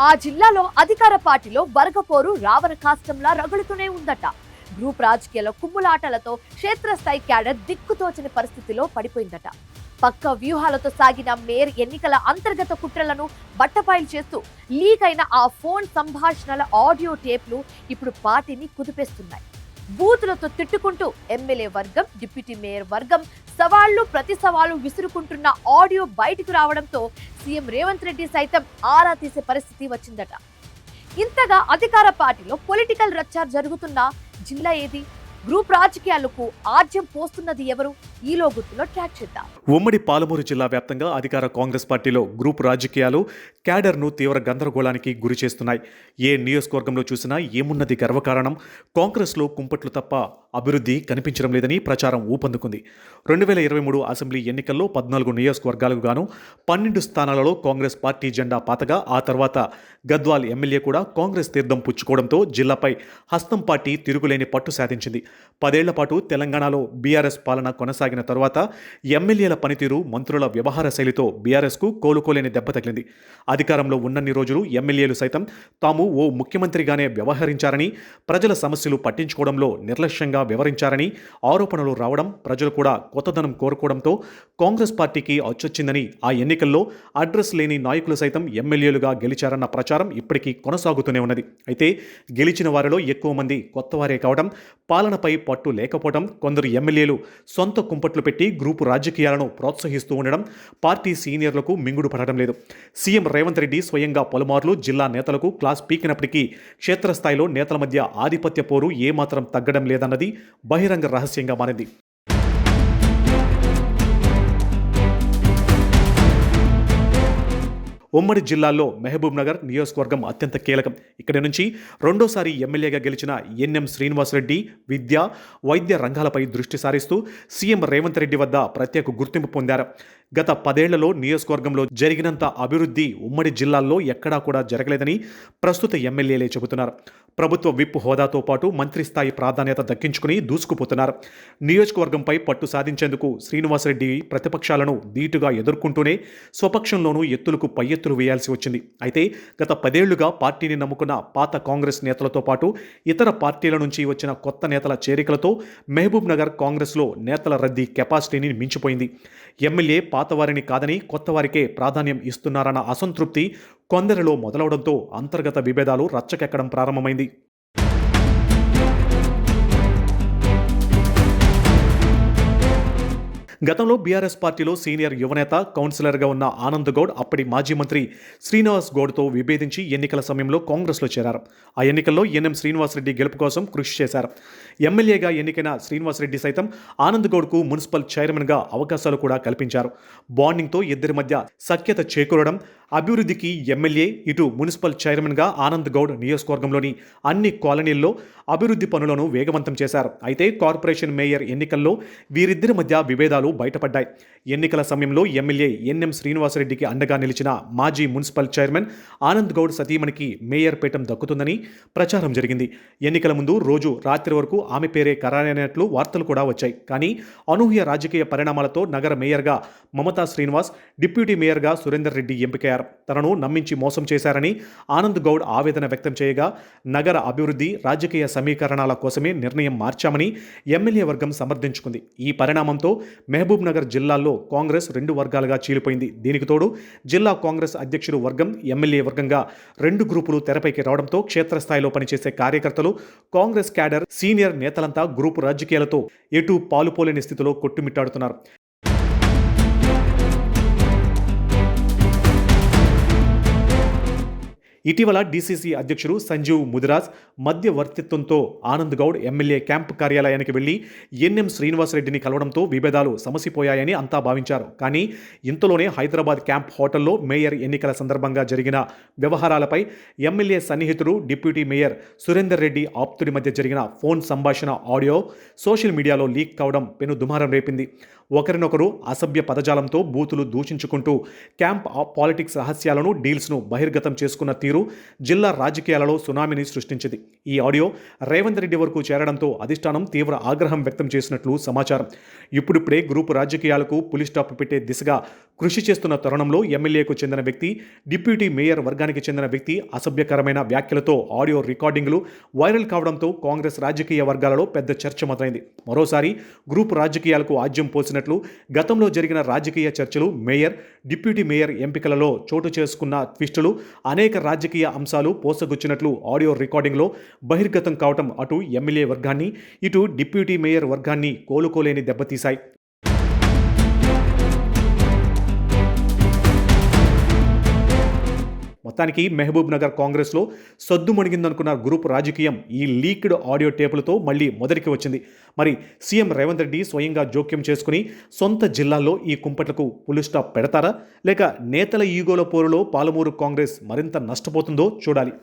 ఆ జిల్లాలో అధికార పార్టీలో వర్గపోరు రావణ కాష్టంలా రగులుతూనే ఉందట. గ్రూప్ రాజకీయాల కుమ్ములాటలతో క్షేత్రస్థాయి క్యాడర్ దిక్కుతోచని పరిస్థితిలో పడిపోయిందట. పక్క వ్యూహాలతో సాగిన మేయర్ ఎన్నికల అంతర్గత కుట్రలను బట్టబయలు చేస్తూ లీక్ అయిన ఆ ఫోన్ సంభాషణల ఆడియో టేప్లు ఇప్పుడు పార్టీని కుదిపేస్తున్నాయి. బూతులతో తిట్టుకుంటూ ఎమ్మెల్యే వర్గం, డిప్యూటీ మేయర్ వర్గం సవాళ్లు ప్రతి సవాలు విసురుకుంటున్న ఆడియో బయటకు రావడంతో సీఎం రేవంత్ రెడ్డి సైతం ఆరా తీసే పరిస్థితి వచ్చిందట. ఇంతగా అధికార పార్టీలో పొలిటికల్ రచ్చ జరుగుతున్న జిల్లా ఏది? గ్రూప్ రాజకీయాలకు ఆజ్యం పోస్తున్నది ఎవరు? ఈలో గుర్తులో ట్రాక్ చేద్దాం. ఉమ్మడి పాలమూరు జిల్లా వ్యాప్తంగా అధికార కాంగ్రెస్ పార్టీలో గ్రూప్ రాజకీయాలు క్యాడర్ను తీవ్ర గందరగోళానికి గురి చేస్తున్నాయి. ఏ నియోజకవర్గంలో చూసినా ఏమున్నది గర్వకారణం? కాంగ్రెస్లో కుంపట్లు తప్ప అభివృద్ధి కనిపించడం లేదని ప్రచారం ఊపందుకుంది. 2023 అసెంబ్లీ ఎన్నికల్లో 14 నియోజకవర్గాలకు గాను 12 స్థానాలలో కాంగ్రెస్ పార్టీ జెండా పాతగా ఆ తర్వాత గద్వాల్ ఎమ్మెల్యే కూడా కాంగ్రెస్ తీర్థం పుచ్చుకోవడంతో జిల్లాపై హస్తం పార్టీ తిరుగులేని పట్టు సాధించింది. 10 ఏళ్ల పాటు తెలంగాణలో బీఆర్ఎస్ పాలన కొనసాగిన తర్వాత ఎమ్మెల్యేల పనితీరు, మంత్రుల వ్యవహార శైలితో బీఆర్ఎస్కు కోలుకోలేని దెబ్బ తగిలింది. అధికారంలో ఉన్నన్ని రోజులు ఎమ్మెల్యేలు సైతం తాము ఓ ముఖ్యమంత్రిగానే వ్యవహరించారని, ప్రజల సమస్యలు పట్టించుకోవడంలో నిర్లక్ష్యంగా వ్యవహరించారని ఆరోపణలు రావడం, ప్రజలు కూడా కొత్తదనం కోరుకోవడంతో కాంగ్రెస్ పార్టీకి అచ్చొచ్చిందని, ఆ ఎన్నికల్లో అడ్రస్ లేని నాయకులు సైతం ఎమ్మెల్యేలుగా గెలిచారన్న ప్రచారం ఇప్పటికీ కొనసాగుతూనే ఉన్నది. అయితే గెలిచిన వారిలో ఎక్కువ మంది కొత్తవారే కావడం, పాలనపై పట్టు లేకపోవడం, కొందరు ఎమ్మెల్యేలు సొంత కుంపట్లు పెట్టి గ్రూపు రాజకీయాలను ప్రోత్సహిస్తూ ఉండడం పార్టీ సీనియర్లకు మింగుడు పడడం లేదు. సీఎం రేవంత్ రెడ్డి స్వయంగా పలుమార్లు జిల్లా నేతలకు క్లాస్ పీకినప్పటికీ క్షేత్రస్థాయిలో నేతల మధ్య ఆధిపత్య పోరు ఏమాత్రం తగ్గడం లేదన్నది బహిరంగ రహస్యంగా మారింది. ఉమ్మడి జిల్లాల్లో మహబూబ్ నగర్ నియోజకవర్గం అత్యంత కీలకం. ఇక్కడి నుంచి రెండోసారి ఎమ్మెల్యేగా గెలిచిన ఎన్ఎం శ్రీనివాసరెడ్డి విద్య, వైద్య రంగాలపై దృష్టి సారిస్తూ సీఎం రేవంత్ రెడ్డి వద్ద ప్రత్యేక గుర్తింపు పొందారు. గత 10 ఏళ్లలో నియోజకవర్గంలో జరిగినంత అభివృద్ధి ఉమ్మడి జిల్లాల్లో ఎక్కడా కూడా జరగలేదని ప్రస్తుత ఎమ్మెల్యేలే చెబుతున్నారు. ప్రభుత్వ విప్ హోదాతో పాటు మంత్రి స్థాయి ప్రాధాన్యత దక్కించుకుని దూసుకుపోతున్నారు. నియోజకవర్గంపై పట్టు సాధించేందుకు శ్రీనివాసరెడ్డి ప్రతిపక్షాలను ధీటుగా ఎదుర్కొంటూనే స్వపక్షంలోనూ ఎత్తులకు పై ఎత్తులు వేయాల్సి వచ్చింది. అయితే గత 10 ఏళ్లుగా పార్టీని నమ్ముకున్న పాత కాంగ్రెస్ నేతలతో పాటు ఇతర పార్టీల నుంచి వచ్చిన కొత్త నేతల చేరికలతో మహబూబ్ నగర్ కాంగ్రెస్లో నేతల రద్దీ కెపాసిటీని మించిపోయింది. ఎమ్మెల్యే పాతవారిని కాదని కొత్తవారికే ప్రాధాన్యం ఇస్తున్నారన్న అసంతృప్తి కొందరిలో మొదలవడంతో అంతర్గత విభేదాలు రచ్చకెక్కడం ప్రారంభమైంది. గతంలో బీఆర్ఎస్ పార్టీలో సీనియర్ యువనేత, కౌన్సిలర్గా ఉన్న ఆనంద్ గౌడ్ అప్పటి మాజీ మంత్రి శ్రీనివాస్ గౌడ్తో విభేదించి ఎన్నికల సమయంలో కాంగ్రెస్లో చేరారు. ఆ ఎన్నికల్లో ఎన్ఎం శ్రీనివాసరెడ్డి గెలుపు కోసం కృషి చేశారు. ఎమ్మెల్యేగా ఎన్నికైన శ్రీనివాసరెడ్డి సైతం ఆనంద్ గౌడ్కు మున్సిపల్ చైర్మన్గా అవకాశాలు కూడా కల్పించారు. బాండింగ్తో ఇద్దరి మధ్య సఖ్యత చేకూరడం, అభివృద్ధికి ఎమ్మెల్యే, ఇటు మున్సిపల్ చైర్మన్గా ఆనంద్ గౌడ్ నియోజకవర్గంలోని అన్ని కాలనీల్లో అభివృద్ధి పనులను వేగవంతం చేశారు. అయితే కార్పొరేషన్ మేయర్ ఎన్నికల్లో వీరిద్దరి మధ్య విభేదాలు బయటపడ్డాయి. ఎన్నికల సమయంలో ఎమ్మెల్యే ఎన్ఎం శ్రీనివాసరెడ్డికి అండగా నిలిచిన మాజీ మున్సిపల్ చైర్మన్ ఆనంద్ గౌడ్ సతీమణికి మేయర్ పీఠం దక్కుతుందని ప్రచారం జరిగింది. ఎన్నికల ముందు రోజు రాత్రి వరకు ఆమె పేరే ఖరారైనట్లు వార్తలు కూడా వచ్చాయి. కానీ అనూహ్య రాజకీయ పరిణామాలతో నగర మేయర్గా మమతా శ్రీనివాస్, డిప్యూటీ మేయర్గా సురేందర్ రెడ్డి ఎంపికయ్యారు. తనను నమ్మించి మోసం చేశారని ఆనంద్ గౌడ్ ఆవేదన వ్యక్తం చేయగా, నగర అభివృద్ధి, రాజకీయ సమీకరణాల కోసమే నిర్ణయం మార్చామని ఎమ్మెల్యే వర్గం సమర్థించుకుంది. ఈ పరిణామంతో మహబూబ్ నగర్ జిల్లాల్లో కాంగ్రెస్ 2 వర్గాలుగా చీలిపోయింది. దీనికి తోడు జిల్లా కాంగ్రెస్ అధ్యక్షుడు వర్గం, ఎమ్మెల్యే వర్గంగా 2 గ్రూపులు తెరపైకి రావడంతో క్షేత్రస్థాయిలో పనిచేసే కార్యకర్తలు, కాంగ్రెస్ క్యాడర్, సీనియర్ నేతలంతా గ్రూపు రాజకీయాలతో ఎటు పాలుపోలేని స్థితిలో కొట్టుమిట్టాడుతున్నారు. ఇటీవల డీసీసీ అధ్యక్షుడు సంజీవ్ ముదిరాజ్ మధ్యవర్తిత్వంతో ఆనంద్ గౌడ్ ఎమ్మెల్యే క్యాంప్ కార్యాలయానికి వెళ్లి ఎన్ఎం శ్రీనివాసరెడ్డిని కలవడంతో విభేదాలు సమసిపోయాయని అంతా భావించారు. కానీ ఇంతలోనే హైదరాబాద్ క్యాంప్ హోటల్లో మేయర్ ఎన్నికల సందర్భంగా జరిగిన వ్యవహారాలపై ఎమ్మెల్యే సన్నిహితుడు, డిప్యూటీ మేయర్ సురేందర్ రెడ్డి ఆప్తుడి మధ్య జరిగిన ఫోన్ సంభాషణ ఆడియో సోషల్ మీడియాలో లీక్ కావడం పెను దుమారం రేపింది. ఒకరినొకరు అసభ్య పదజాలంతో బూతులు దూషించుకుంటూ క్యాంప్ పాలిటిక్స్ రహస్యాలను డీల్స్ను బహిర్గతం చేసుకున్న తీరు జిల్లా రాజకీయాలలో సునామీని సృష్టించింది. ఈ ఆడియో రేవంత్ రెడ్డి వరకు చేరడంతో అధిష్టానం తీవ్ర ఆగ్రహం వ్యక్తం చేసినట్లు సమాచారం. ఇప్పుడిప్పుడే గ్రూపు రాజకీయాలకు పులి స్టాప్ పెట్టే దిశగా కృషి చేస్తున్న తరుణంలో ఎమ్మెల్యేకు చెందిన వ్యక్తి, డిప్యూటీ మేయర్ వర్గానికి చెందిన వ్యక్తి అసభ్యకరమైన వ్యాఖ్యలతో ఆడియో రికార్డింగ్లు వైరల్ కావడంతో కాంగ్రెస్ రాజకీయ వర్గాలలో పెద్ద చర్చ మొదలైంది. మరోసారి గ్రూపు రాజకీయాలకు ఆజ్యం పోసినట్లు గతంలో జరిగిన రాజకీయ చర్చలు, మేయర్, డిప్యూటీ మేయర్ ఎంపికలలో చోటు చేసుకున్న ట్విస్టులు, అనేక రాజకీయ అంశాలు పోసగుచ్చినట్లు ఆడియో రికార్డింగ్లో బహిర్గతం కావటం అటు ఎమ్మెల్యే వర్గాన్ని, ఇటు డిప్యూటీ మేయర్ వర్గాన్ని కోలుకోలేని దెబ్బతీశాయి. మొత్తానికి మహబూబ్ నగర్ కాంగ్రెస్లో సద్దుమణిగిందనుకున్న గ్రూప్ రాజకీయం ఈ లీక్డ్ ఆడియో టేపులతో మళ్ళీ మొదటికి వచ్చింది. మరి సీఎం రేవంత్ రెడ్డి స్వయంగా జోక్యం చేసుకుని సొంత జిల్లాల్లో ఈ కుంపట్లకు పులి స్టాప్ పెడతారా, లేక నేతల ఈగోల పోరులో పాలమూరు కాంగ్రెస్ మరింత నష్టపోతుందో చూడాలి.